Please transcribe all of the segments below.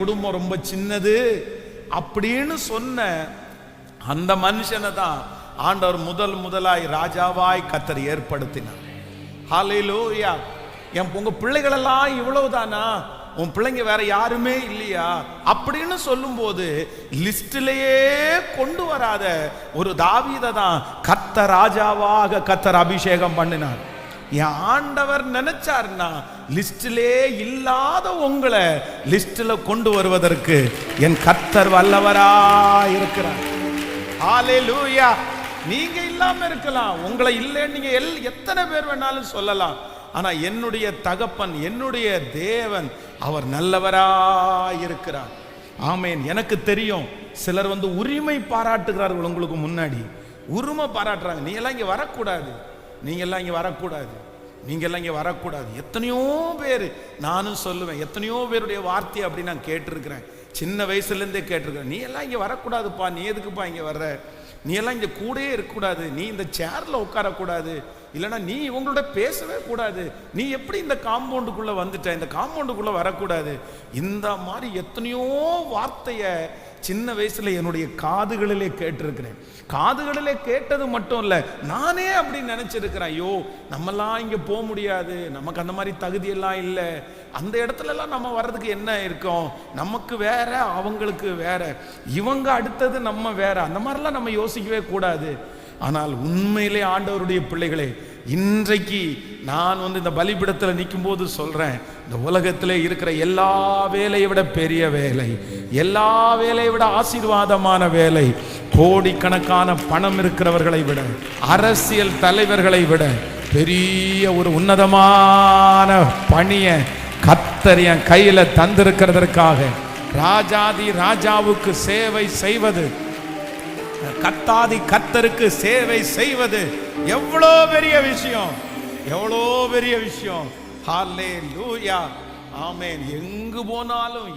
குடும்பம் ரொம்ப சின்னது அப்படின்னு சொன்ன அந்த மனுஷனை தான் ஆண்டவர் முதலாய் ராஜாவாய் கர்த்தர் ஏற்படுத்தினார். ஹல்லேலூயா. உங்க பிள்ளைகள் எல்லாம் இவ்வளவுதானா, உன் பிள்ளைங்க வேற யாருமே இல்லையா அப்படின்னு சொல்லும் போது லிஸ்டிலேயே கொண்டு வராத ஒரு தாவீதை தான் கர்த்தர் ராஜாவாக கர்த்தர் அபிஷேகம் பண்ணினார். என் ஆண்டவர் நினைச்சார்னா லிஸ்டிலே இல்லாத உங்களை லிஸ்டில் கொண்டு வருவதற்கு என் கர்த்தர் வல்லவரா இருக்கிறார். ஹல்லேலூயா. நீங்க இல்லாம இருக்கலாம், உங்களை இல்லைன்னு நீங்க எத்தனை பேர் வேணாலும் சொல்லலாம். ஆனா என்னுடைய தகப்பன், என்னுடைய தேவன், அவர் நல்லவரா இருக்கிறார். ஆமேன். எனக்கு தெரியும் சிலர் உரிமை பாராட்டுகிறார்கள், உங்களுக்கு முன்னாடி உரிமை பாராட்டுறாங்க. நீ எல்லாம் இங்க வரக்கூடாது, நீங்க எல்லாம் இங்க வரக்கூடாது, நீங்க எல்லாம் இங்க வரக்கூடாது. எத்தனையோ பேர், நானும் சொல்லுவேன், எத்தனையோ பேருடைய வார்த்தை அப்படி நான் கேட்டிருக்கிறேன். சின்ன வயசுல இருந்தே கேட்டிருக்கிறேன். நீ எல்லாம் இங்க வரக்கூடாதுப்பா, நீ எதுக்குப்பா இங்க வர்ற, நீ எல்லாம் இங்க கூடயே இருக்கக்கூடாது, நீ இந்த சேர்ல உட்காரக்கூடாது, இல்லைன்னா நீ இவங்களோட பேசவே கூடாது, நீ எப்படி இந்த காம்பவுண்டுக்குள்ள வந்துட்ட, இந்த காம்பவுண்டுக்குள்ள வரக்கூடாது. இந்த மாதிரி எத்தனையோ வார்த்தைய சின்ன வயசுல என்னுடைய காதுகளிலே கேட்டிருக்கிறேன். காதுகளிலே கேட்டது மட்டும் இல்ல, நானே அப்படி நினைச்சிருக்கிறேன். ஐயோ நம்மெல்லாம் இங்க போக முடியாது, நமக்கு அந்த மாதிரி தகுதி எல்லாம் இல்லை, அந்த இடத்துல எல்லாம் நம்ம வர்றதுக்கு என்ன இருக்கும், நமக்கு வேற அவங்களுக்கு வேற, இவங்க அடுத்தது நம்ம வேற, அந்த மாதிரிலாம் நம்ம யோசிக்கவே கூடாது. ஆனால் உண்மையிலே ஆண்டவருடைய பிள்ளைகளே, இன்றைக்கு நான் இந்த பலிபீடத்தில் நிற்கும் போது சொல்றேன், இந்த உலகத்திலே இருக்கிற எல்லா வேலையை விட பெரிய வேலை, எல்லா வேலையை விட ஆசீர்வாதமான வேலை, கோடிக்கணக்கான பணம் இருக்கிறவர்களை விட, அரசியல் தலைவர்களை விட பெரிய ஒரு உன்னதமான பணியை கர்த்தர் என் கையில தந்திருக்கிறதற்காக ராஜாதி ராஜாவுக்கு சேவை செய்வது, கர்த்தாதி கர்த்தருக்கு சேவை செய்வது எவ்வளோ பெரிய விஷயம், எவ்வளோ பெரிய விஷயம். ஹல்லேலூயா. ஆமென். எங்கு போனாலும்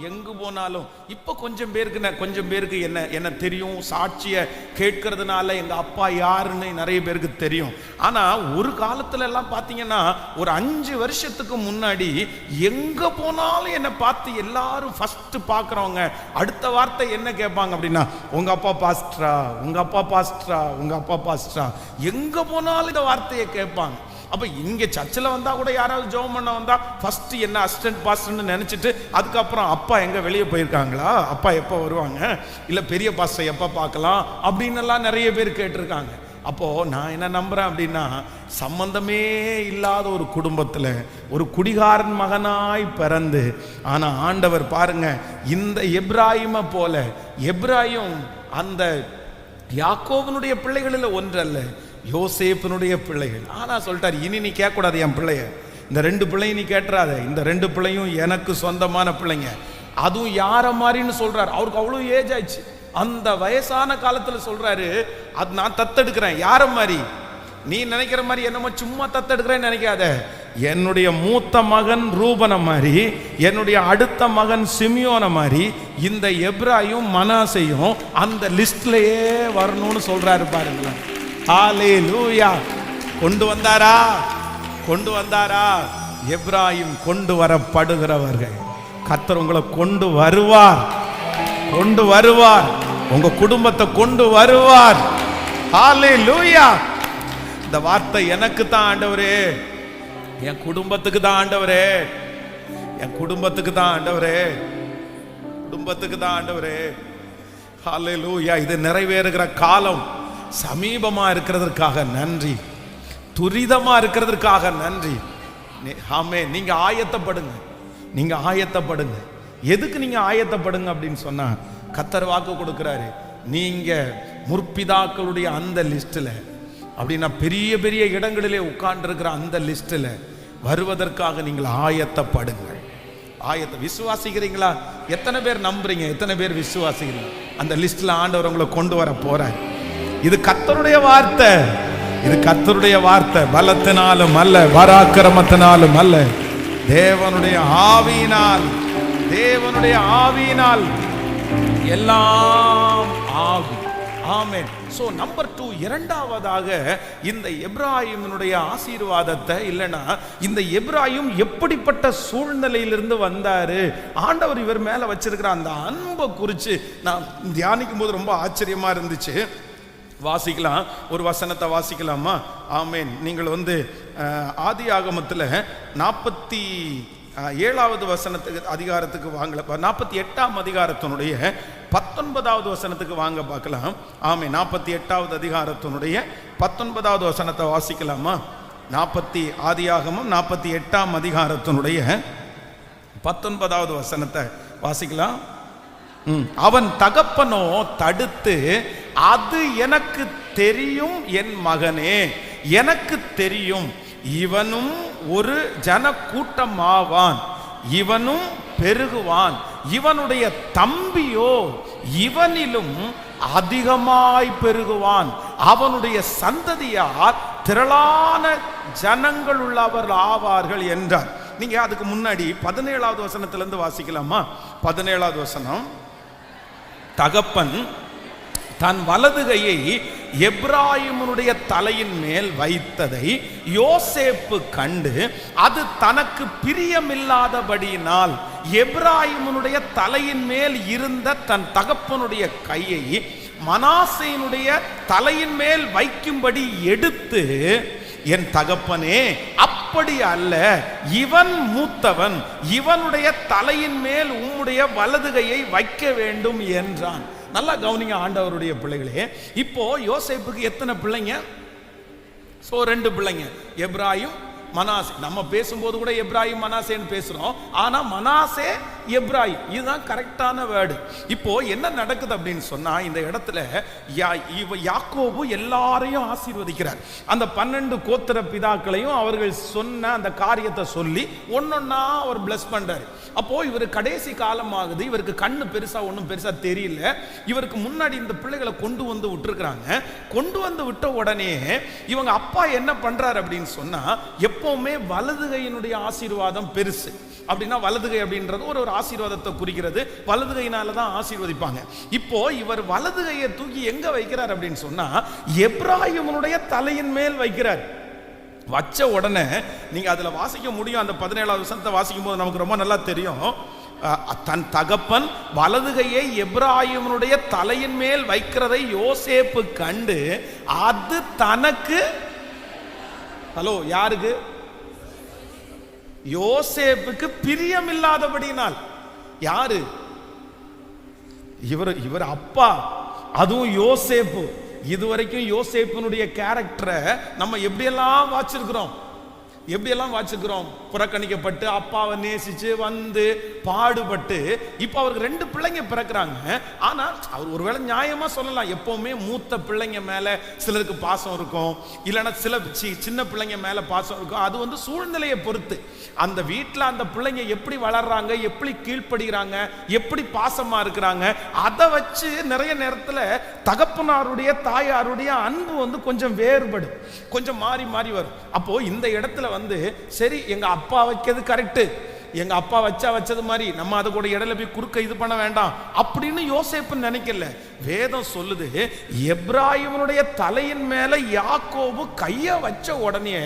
இப்ப கொஞ்சம் பேருக்கு என்ன தெரியும், சாட்சிய கேட்கறதுனால எங்க அப்பா யாருன்னு நிறைய பேருக்கு தெரியும். ஆனா ஒரு காலத்துல எல்லாம் பாத்தீங்கன்னா, ஒரு 5 வருஷத்துக்கு முன்னாடி எங்க போனாலும் என்ன பார்த்து எல்லாரும் ஃபர்ஸ்ட் பாக்குறவங்க அடுத்த வார்த்தை என்ன கேட்பாங்க அப்படின்னா, உங்க அப்பா பாஸ்டரா, உங்க அப்பா பாஸ்டரா, உங்க அப்பா பாஸ்டரா. எங்க போனாலும் இந்த வார்த்தையை கேட்பாங்க. அப்ப இங்க சர்ச்சில் வந்தா கூட யாராவது ஜெபம் பண்ண வந்தா ஃபர்ஸ்ட் என்ன அசிஸ்டன்ட் பாஸ்டர்னு நினைச்சிட்டு, அதுக்கப்புறம் அப்பா எங்க வெளியே போயிருக்காங்களா, அப்பா எப்போ வருவாங்க, இல்ல பெரிய பாஸ்டர் எப்ப பார்க்கலாம் அப்படின்னு எல்லாம் நிறைய பேர் கேட்டிருக்காங்க. அப்போ நான் என்ன நம்புறேன் அப்படின்னா, சம்பந்தமே இல்லாத ஒரு குடும்பத்துல ஒரு குடிகாரன் மகனாய் பிறந்து, ஆனா ஆண்டவர் பாருங்க, இந்த எப்ராயிமை போல, எப்ராயிம் அந்த யாக்கோபனுடைய பிள்ளைகளில் ஒன்றல்ல, யோசேப்பினுடைய பிள்ளைகள். ஆனா சொல்லிட்டார், இனி நீ கேட்கக்கூடாது என் பிள்ளைய, இந்த 2 பிள்ளையும் நீ கேட்டுறாத, இந்த 2 பிள்ளையும் எனக்கு சொந்தமான பிள்ளைங்க. அதுவும் யார மாதிரின்னு சொல்றாரு, அவருக்கு அவ்வளவு ஏஜ் ஆயிடுச்சு. அந்த வயசான காலத்துல சொல்றாரு, அது நான் தத்தெடுக்கிறேன். யார மாதிரி, நீ நினைக்கிற மாதிரி என்னமோ சும்மா தத்தெடுக்கிறேன்னு நினைக்காத, என்னுடைய மூத்த மகன் ரூபனை மாதிரி, என்னுடைய அடுத்த மகன் சிமியோனை மாதிரி இந்த எப்ராயும் மனாசையும் அந்த லிஸ்ட்லயே வரணும்னு சொல்றாரு. பாருங்களேன். ஹல்லேலூயா. கொண்டு வந்தாரா? எப்ராயிம் கொண்டு வரப்படுகிறவர்கள். கர்த்தர் உங்களை கொண்டு வருவார், உங்க குடும்பத்தை கொண்டு வருவார். ஹல்லேலூயா. இந்த வார்த்தை எனக்கு தான் ஆண்டவரே, என் குடும்பத்துக்கு தான் ஆண்டவரே, என் குடும்பத்துக்கு தான் ஆண்டவரே, குடும்பத்துக்கு தான் ஆண்டவரே. ஹல்லேலூயா. இது நிறைவேறுகிற காலம் சமீபமா இருக்கிறதற்காக நன்றி, துரிதமா இருக்கிறதற்காக நன்றி. ஆமென். நீங்க ஆயத்தப்படுங்க. எதுக்கு நீங்க ஆயத்தப்படுங்க அப்படின்னு சொன்னா, கர்த்தர் வாக்கு கொடுக்கிறாரு, நீங்க முற்பிதாக்களுடைய அந்த லிஸ்ட்ல, அப்படின்னா பெரிய பெரிய இடங்களிலே உட்கார்ந்து இருக்கிற அந்த லிஸ்ட்ல வருவதற்காக நீங்கள் ஆயத்தப்படுங்கள். விசுவாசிக்கிறீங்களா? எத்தனை பேர் நம்புறீங்க, எத்தனை பேர் விசுவாசிக்கிறீங்க? அந்த லிஸ்ட்ல ஆண்டவர் உங்களை கொண்டு வர போறார். இது கர்த்தருடைய வார்த்தை, இது கர்த்தருடைய வார்த்தை. பலத்தினாலும் அல்ல, பராக்கிரமத்தினாலும் அல்ல, தேவனுடைய ஆவியினால் எல்லாம் ஆகும். ஆமென். சோ நம்பர் 2, இரண்டாவதாக இந்த எப்ராயிமினுடைய ஆசீர்வாதத்தை, இல்லைன்னா இந்த எப்ராயிம் எப்படிப்பட்ட சூழ்நிலையிலிருந்து வந்தாரு, ஆண்டவர் இவர் மேல வச்சிருக்கிற அந்த அன்பை குறித்து நான் தியானிக்கும் போது ரொம்ப ஆச்சரியமா இருந்துச்சு. வாசிக்கலாம், ஒரு வசனத்தை வாசிக்கலாமா? ஆமென். நீங்கள் ஆதியாகமத்தில் 47வது வசனத்துக்கு அதிகாரத்துக்கு வாங்கல, 48ஆம் அதிகாரத்தினுடைய 19வது வசனத்துக்கு வாங்க பார்க்கலாம். ஆமே, 48வது அதிகாரத்தினுடைய 19வது வசனத்தை வாசிக்கலாமா? ஆதியாகமம் 48ஆம் அதிகாரத்தினுடைய 19வது வசனத்தை வாசிக்கலாம். அவன் தகப்பனோ தடுத்து, அது எனக்கு தெரியும் என் மகனே, எனக்கு தெரியும், இவனும் ஒரு ஜன கூட்டமாவான், இவனும் பெருகுவான், இவனுடைய தம்பியோ இவனிலும் அதிகமாய் பெருகுவான், அவனுடைய சந்ததியார் திரளான ஜனங்கள் உள்ளவர் ஆவார்கள் என்றார். நீங்க அதுக்கு முன்னாடி 17வது வசனத்திலிருந்து வாசிக்கலாமா? 17வது வசனம், தகப்பன் தன் வலதுகையை எப்ராயிமுடைய தலையின் மேல் வைத்ததை யோசேப்பு கண்டு, அது தனக்கு பிரியமில்லாதபடியினால் எப்ராயிமுடைய தலையின் மேல் இருந்த தன் தகப்பனுடைய கையை மனாசேயினுடைய தலையின் மேல் வைக்கும்படி எடுத்து, என் தகப்பனே, அப்படி அல்ல, இவன் மூத்தவன், இவனுடைய தலையின் மேல் உம்முடைய வலதுகையை வைக்க வேண்டும் என்றான். நல்லா கவனிங்க ஆண்டவருடைய பிள்ளைகளே. இப்போ யோசேப்புக்கு எத்தனை பிள்ளைங்க? 2 பிள்ளைங்க, எப்ராயிம், மனாசே. நம்ம பேசும்போது கூட எப்ராயிம் மனாசேன்னு பேசுறோம், ஆனா மனாசே எப்ராயிம், இதுதான் கரெக்டான வேர்டு. இப்போ என்ன நடக்குது அப்படின்னு சொன்னா, இந்த இடத்துல யாக்கோபு எல்லாரையும் ஆசீர்வதிக்கிறார். அந்த 12 கோத்திர பிதாக்களையும் அவர்கள் சொன்ன அந்த காரியத்தை சொல்லி ஒன்னொன்னா அவர் பிளஸ் பண்றாரு. அப்போ இவர் கடைசி காலம் ஆகுது, இவருக்கு கண்ணு பெருசா ஒன்றும் பெருசா தெரியல. இவருக்கு முன்னாடி இந்த பிள்ளைகளை கொண்டு வந்து விட்டுருக்காங்க. கொண்டு வந்து விட்ட உடனே இவங்க அப்பா என்ன பண்றாரு அப்படின்னு சொன்னா, எப்பவுமே வலதுகையினுடைய ஆசீர்வாதம் பெருசு. அப்படின்னா வலதுகை அப்படின்றது ஒரு ஆசீர்வாதத்தை குறிக்கிறது, வலதுகையினால தான் ஆசீர்வதிப்பாங்க. இப்போ இவர் வலதுகையை தூக்கி எங்க வைக்கிறார் அப்படின்னு சொன்னா, எப்ராயிமுடைய தலையின் மேல் வைக்கிறார். வச்ச உடனே நீங்க அதுல வாசிக்க முடியும், அந்த 17வது வசனத்தை வாசிக்கும் போது நமக்கு ரொம்ப நல்லா தெரியும். தன் தகப்பன் வலதுகையை எப்ராயிமுடைய தலையின் மேல் வைக்கிறதை யோசேப்பு கண்டு, அது தனக்கு, ஹலோ, யாருக்கு? யோசேப்புக்கு பிரியமில்லாதபடினால். யாரு? இவர் அப்பா, அதுவும் யோசேப்பு. இதுவரைக்கும் யோசேப்பினுடைய கேரக்டரை நம்ம எப்படியெல்லாம் வாச்சிருக்கிறோம், புறக்கணிக்கப்பட்டு அப்பாவை நேசிச்சு வந்து பாடுபட்டு, இப்போ அவருக்கு 2 பிள்ளைங்க பிறக்கிறாங்க. ஆனா அவர் ஒருவேளை நியாயமா சொல்லலாம், எப்பவுமே மூத்த பிள்ளைங்க மேல சிலருக்கு பாசம் இருக்கும், இல்லைன்னா சில சின்ன பிள்ளைங்க மேல பாசம் இருக்கும். அது சூழ்நிலையை பொறுத்து. அந்த வீட்டில் அந்த பிள்ளைங்க எப்படி வளர்றாங்க, எப்படி கீழ்ப்படுகிறாங்க, எப்படி பாசமா இருக்கிறாங்க, அதை வச்சு நிறைய நேரத்தில் தகப்பனாருடைய தாயாருடைய அன்பு கொஞ்சம் வேறுபடும், கொஞ்சம் மாறி மாறி வரும். அப்போ இந்த இடத்துல சரி, எங்க அப்பா வைக்கிறது கரெக்ட், எங்க அப்பா வச்சது மாதிரி நம்ம அதை கூட இடையில போய் குறுக்க இது பண்ண வேண்டாம் அப்படின்னு யோசேப்பு நினைக்கல. வேதம் சொல்லுது, எப்ராயிமுடைய தலையின் மேல யாக்கோபு கைய வச்ச உடனே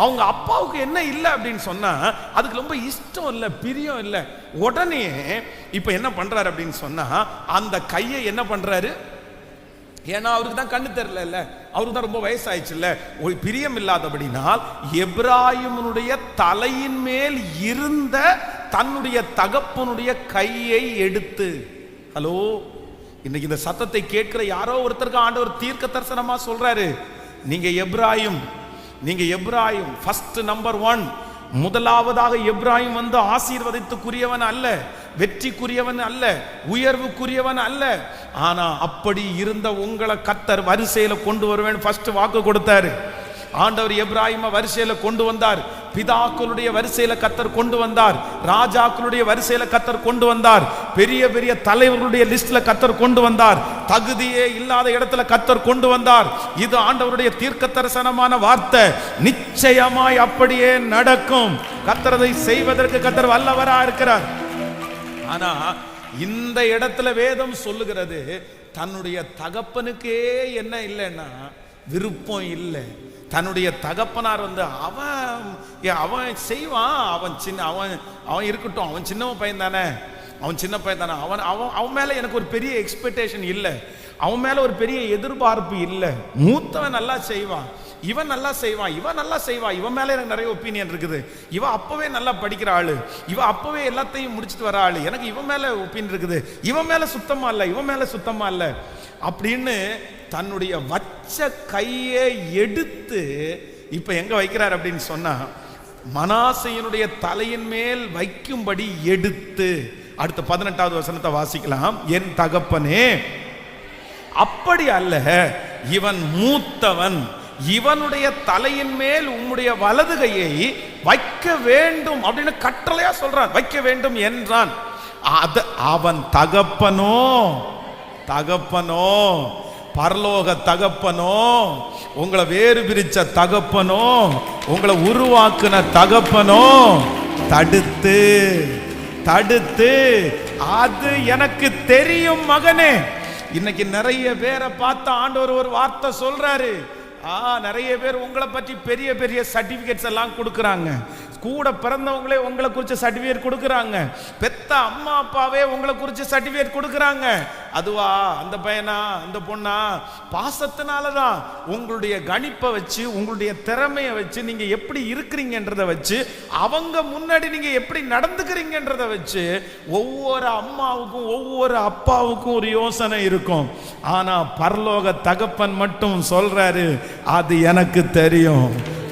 அவங்க அப்பாவுக்கு என்ன இல்லை அப்படின்னு சொன்னா, அதுக்கு ரொம்ப இஷ்டம் இல்லை, பிரியம் இல்லை. உடனே இப்ப என்ன பண்றாரு அப்படின்னு சொன்னா, அந்த கையை என்ன பண்றாரு, ஏன்னா அவருக்கு தான் கண்ணு தெரியல, அவருக்கு தான் ரொம்ப வயசாயிடுச்சு இல்ல, பிரியம் இல்லாதபடினால் எப்ராயிமுடைய தலையின் மேல் இருந்த தன்னுடைய தகப்பனுடைய கையை எடுத்து. ஹலோ, இன்னைக்கு இந்த சத்தத்தை கேட்கிற யாரோ ஒருத்தருக்கு ஆண்டவர் தீர்க்க தரிசனமா சொல்றாரு, நீங்க எப்ராயிம் ஃபர்ஸ்ட் நம்பர் 1. முதலாவதாக எப்ராயிம் ஆசீர்வதித்துக்குரியவன் அல்ல, வெற்றிக்குரியவன் அல்ல, உயர்வுக்குரியவன் அல்ல. ஆனா அப்படி இருந்த உங்களை கர்த்தர் வரிசையில கொண்டு வருவேன் ஃபர்ஸ்ட் வாக்கு கொடுத்தாரு. ஆண்டவர் எப்ராயிமை வரிசையில கொண்டு வந்தார், பிதாக்களுடைய வரிசையில கர்த்தர் கொண்டு வந்தார், ராஜாக்களுடைய வரிசையில கர்த்தர் கொண்டு வந்தார், பெரிய பெரிய தலைவர்களுடைய லிஸ்ட்ல கர்த்தர் கொண்டு வந்தார், தகுதியே இல்லாத இடத்துல கர்த்தர் கொண்டு வந்தார். இது ஆண்டவருடைய தீர்க்க தரிசனமான வார்த்தை. நிச்சயமாய் அப்படியே நடக்கும். கர்த்தர் அதை செய்வதற்கு கர்த்தர் வல்லவரா இருக்கிறார். ஆனா இந்த இடத்துல வேதம் சொல்லுகிறது, தன்னுடைய தகப்பனுக்கே என்ன இல்லைன்னா விருப்பம் இல்லை. தன்னுடைய தகப்பனார் அவன் செய்வான், அவன் இருக்கட்டும், அவன் சின்ன பையன் தானே, அவன் மேல எனக்கு ஒரு பெரிய எக்ஸ்பெக்டேஷன் இல்லை, அவன் மேல ஒரு பெரிய எதிர்பார்ப்பு இல்லை. மூத்தவன் நல்லா செய்வான், இவன் நல்லா செய்வான், இவன் மேல எனக்கு நிறைய ஒப்பீனியன் இருக்குது, இவன் அப்பவே நல்லா படிக்கிற ஆளு, இவன் அப்பவே எல்லாத்தையும் முடிச்சுட்டு வர ஆளு, எனக்கு இவன் மேல ஒப்பீனியன் இருக்குது, இவன் மேல சுத்தமா இல்ல அப்படின்னு தன்னுடைய வச்ச கையை எடுத்து இப்ப எங்க வைக்கிறார் அப்படின்னு சொன்னா, மனாசையினுடைய தலையின் மேல் வைக்கும்படி எடுத்து. அடுத்த 18வது வசனத்தை வாசிக்கலாம். என் தகப்பனே, அப்படி அல்ல, இவன் மூத்தவன், இவனுடைய தலையின் மேல் உம்முடைய வலது கையை வைக்க வேண்டும் அப்படின்னு கட்டளையா சொல்றான். வைக்க வேண்டும் என்றான். அவன் தகப்பனோ பரலோக தகப்பனோ, உங்களை வேறு பிரிச்ச தகப்பனோ, உங்களை உருவாக்குன தகப்பனோ தடுத்து அது எனக்கு தெரியும் மகனே. இன்னைக்கு நிறைய பேரை பார்த்து ஆண்டவர் ஒரு வார்த்தை சொல்றாரு. நிறைய பேர் உங்களை பற்றி பெரிய பெரிய சர்டிபிகேட்ஸ் எல்லாம் கொடுக்குறாங்க. கூட பிறந்தவங்களே உங்களை குறித்து சர்டிபிகேட் கொடுக்குறாங்க. பெத்த அம்மா அப்பாவே உங்களை குறித்து சர்டிபிகேட் கொடுக்குறாங்க. அதுவா, அந்த பையனா, அந்த பொண்ணா, பாசத்தினாலதான் உங்களுடைய கணிப்பை வச்சு, உங்களுடைய திறமையை வச்சு, நீங்க எப்படி இருக்கிறீங்கன்றத வச்சு, அவங்க முன்னாடி நீங்க எப்படி நடந்துக்கிறீங்கன்றத வச்சு ஒவ்வொரு அம்மாவுக்கும் ஒவ்வொரு அப்பாவுக்கும் ஒரு யோசனை இருக்கும். ஆனா பரலோக தகப்பன் மட்டும் சொல்றாரு, அது எனக்கு தெரியும்.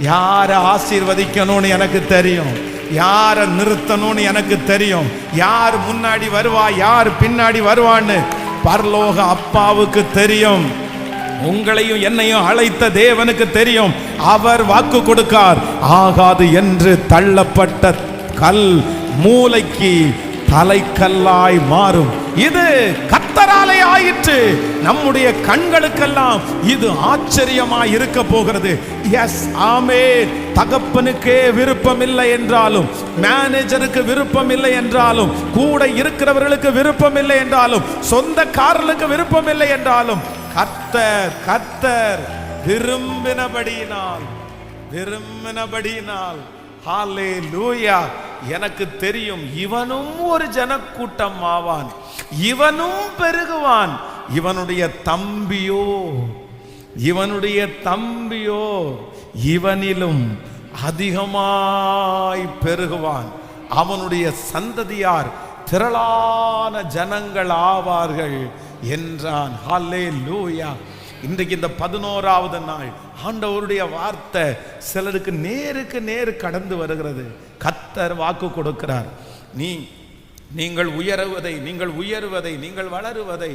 யாரை ஆசீர்வதிக்கணும்னு எனக்கு தெரியும், யாரை நிறுத்தணும்னு எனக்கு தெரியும், யார் முன்னாடி வருவா யார் பின்னாடி வருவான்னு பரலோக அப்பாவுக்கு தெரியும். உங்களையும் என்னையும் அழைத்த தேவனுக்கு தெரியும். அவர் வாக்கு கொடுக்கார், ஆகாது என்று தள்ளப்பட்ட கல் மூளைக்கு தலைக்கல்லாய் மாறும். இது கர்த்தராலே ஆயிற்று. நம்முடைய கண்களுக்கெல்லாம் இது ஆச்சரியமாய் இருக்க போகிறது. எஸ், ஆமென். தகப்பனுக்கே விருப்பம் இல்லை என்றாலும், மேனேஜருக்கு விருப்பம் இல்லை என்றாலும், கூட இருக்கிறவர்களுக்கு விருப்பம் இல்லை என்றாலும், சொந்தக்காரர்களுக்கு விருப்பம் இல்லை என்றாலும், கர்த்தர் விரும்பினபடியினால் ஹல்லேலூயா, எனக்கு தெரியும் இவனும் ஒரு ஜனக்கூட்டம் ஆவான், இவனும் பெருகுவான், இவனுடைய தம்பியோ இவனிலும் அதிகமாய் பெருகுவான், அவனுடைய சந்ததியார் திரளான ஜனங்கள் ஆவார்கள் என்றான். ஹல்லேலூயா. இன்றைக்கு இந்த 11வது நாள் ஆண்டவருடைய வார்த்தை சிலருக்கு நேருக்கு நேர் கடந்து வருகிறது. கர்த்தர் வாக்கு கொடுக்கிறார். நீங்கள் உயருவதை, நீங்கள் வளருவதை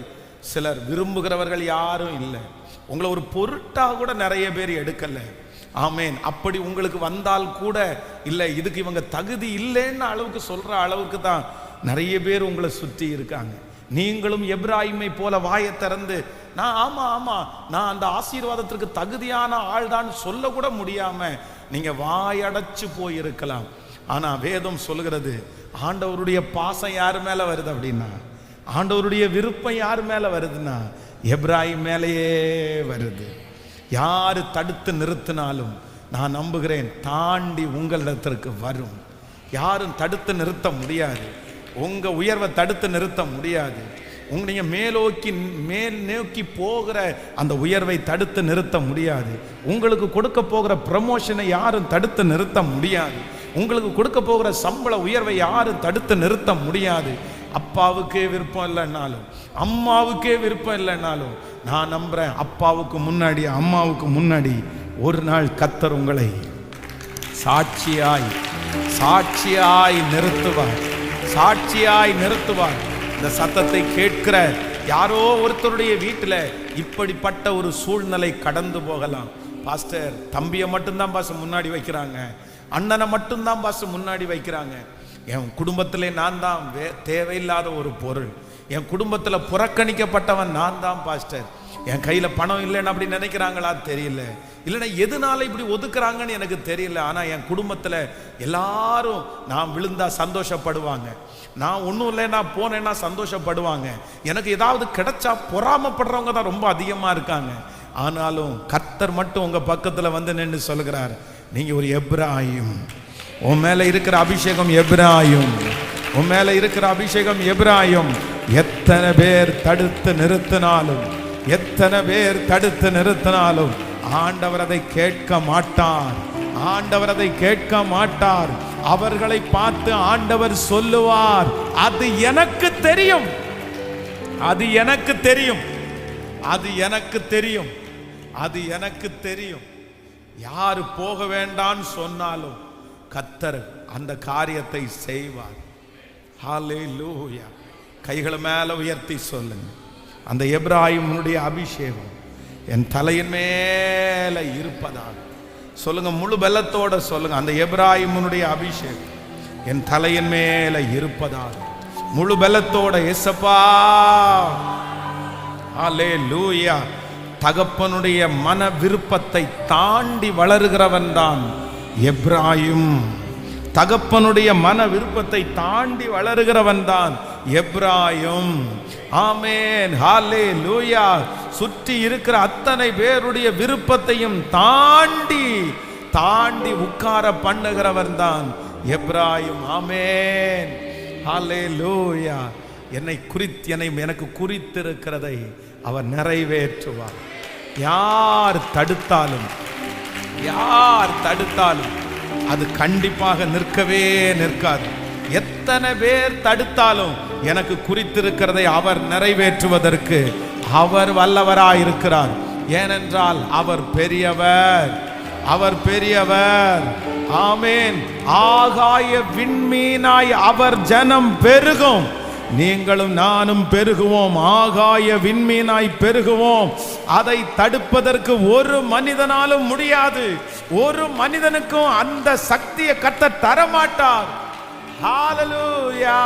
சிலர் விரும்புகிறவர்கள் யாரும் இல்லை. உங்களை ஒரு பொருட்டாக கூட நிறைய பேர் எடுக்கல. ஆமேன். அப்படி உங்களுக்கு வந்தால் கூட இல்லை, இதுக்கு இவங்க தகுதி இல்லைன்னு அளவுக்கு சொல்ற அளவுக்கு தான் நிறைய பேர் உங்களை சுற்றி இருக்காங்க. நீங்களும் எப்ராயிமை போல வாயை திறந்து நான் அந்த ஆசீர்வாதத்திற்கு தகுதியான ஆள் தான் சொல்ல கூட முடியாம நீங்க வாயடைச்சு போயிருக்கலாம். ஆனா வேதம் சொல்கிறது, ஆண்டவருடைய பாசம் யார் மேல வருது அப்படின்னா, ஆண்டவருடைய விருப்பம் யார் மேல வருதுன்னா எப்ராயிம் மேலேயே வருது. யாரு தடுத்து நிறுத்தினாலும் நான் நம்புகிறேன் தாண்டி உங்களிடத்திற்கு வரும். யாரும் தடுத்து நிறுத்த முடியாது. உங்க உயர்வை தடுத்து நிறுத்த முடியாது. நீங்க மேல் நோக்கி போகிற அந்த உயர்வை தடுத்து நிறுத்த முடியாது. உங்களுக்கு கொடுக்க போகிற ப்ரமோஷனை யாரும் தடுத்து நிறுத்த முடியாது. உங்களுக்கு கொடுக்க போகிற சம்பள உயர்வை யாரும் தடுத்து நிறுத்த முடியாது. அப்பாவுக்கே விருப்பம் இல்லைன்னாலும், அம்மாவுக்கே விருப்பம் இல்லைன்னாலும், நான் நம்புறேன் அப்பாவுக்கு முன்னாடி அம்மாவுக்கு முன்னாடி ஒரு நாள் கர்த்தர் உங்களை சாட்சியாய் நிறுத்துவார். இந்த சத்தத்தை கேட்கிற யாரோ ஒருத்தருடைய வீட்டில் இப்படிப்பட்ட ஒரு சூழ்நிலை கடந்து போகலாம். பாஸ்டர், தம்பியை மட்டும்தான் பாஸ் முன்னாடி வைக்கிறாங்க, அண்ணனை மட்டும்தான் பாஸ் முன்னாடி வைக்கிறாங்க. என் குடும்பத்திலே நான் தான் தேவையில்லாத ஒரு பொருள், என் குடும்பத்தில் புறக்கணிக்கப்பட்டவன் நான் தான் பாஸ்டர், என் கையில பணம் இல்லைன்னு அப்படி நினைக்கிறாங்களா தெரியல, இல்லைன்னா எதனால இப்படி ஒதுக்குறாங்கன்னு எனக்கு தெரியல. ஆனா என் குடும்பத்துல எல்லாரும் நான் விழுந்தா சந்தோஷப்படுவாங்க, நான் ஒன்றும் இல்லைன்னா போனேன்னா சந்தோஷப்படுவாங்க, எனக்கு ஏதாவது கிடைச்சா பொறாமப்படுறவங்க தான் ரொம்ப அதிகமா இருக்காங்க. ஆனாலும் கர்த்தர் மட்டும் உங்க பக்கத்துல வந்து நின்று சொல்கிறார், நீங்க ஒரு எப்ராயிம், உன் மேல இருக்கிற அபிஷேகம் எப்ராயிம், உன் மேல இருக்கிற அபிஷேகம் எப்ராயிம். எத்தனை பேர் தடுத்து நிறுத்தினாலும், எத்தனை பேர் தடுத்து நிறுத்தினாலும் ஆண்டவர் அதை கேட்க மாட்டார், ஆண்டவர் அதை கேட்க மாட்டார். அவர்களை பார்த்து ஆண்டவர் சொல்லுவார், அது எனக்கு தெரியும், அது எனக்கு தெரியும், அது எனக்கு தெரியும், அது எனக்கு தெரியும். யாரு போக வேண்டான்னு சொன்னாலும் கர்த்தர் அந்த காரியத்தை செய்வார். ஹல்லேலூயா. கைகளை மேல உயர்த்தி சொல்லுங்க, அந்த எப்ராயிமுடைய அபிஷேகம் என் தலையின் மேல இருப்பதாக சொல்லுங்க. முழு பலத்தோட சொல்லுங்க, அந்த எப்ராயிமுடைய அபிஷேகம் என் தலையின் மேல இருப்பதாக. முழு பலத்தோட இயேசப்பா. ஹல்லேலூயா. தகப்பனுடைய மன விருப்பத்தை தாண்டி வளருகிறவன் தான் எப்ராயிம். தகப்பனுடைய மன விருப்பத்தை தாண்டி வளருகிறவன் தான் எப்ராயிம். ஆமென். ஹல்லேலூயா. சுற்றி இருக்கிற அத்தனை பேருடைய விருப்பத்தையும் தாண்டி தாண்டி உட்கார பண்ணுகிறவன் தான் எப்ராயிம். ஆமென். ஹல்லேலூயா. எனக்கு குறித்திருக்கிறதை அவர் நிறைவேற்றுவார். யார் தடுத்தாலும், யார் தடுத்தாலும் அது கண்டிப்பாக நிற்கவே நிற்காது. எத்தனை பேர் தடுத்தாலும் எனக்கு குறித்திருக்கிறதை அவர் நிறைவேற்றுவதற்கு அவர் வல்லவராயிருக்கிறார். ஏனென்றால் அவர் பெரியவர், அவர் பெரியவர். ஆமென். ஆகாய விண்மீனாய் அவர் ஜனம் பெருகும், நீங்களும் நானும் பெருகுவோம், ஆகாய விண்மீனாய் பெருகுவோம். அதை தடுப்பதற்கு ஒரு மனிதனாலும் முடியாது, ஒரு மனிதனுக்கும் அந்த சக்தியை கர்த்தர் தரமாட்டார். ஹல்லேலூயா.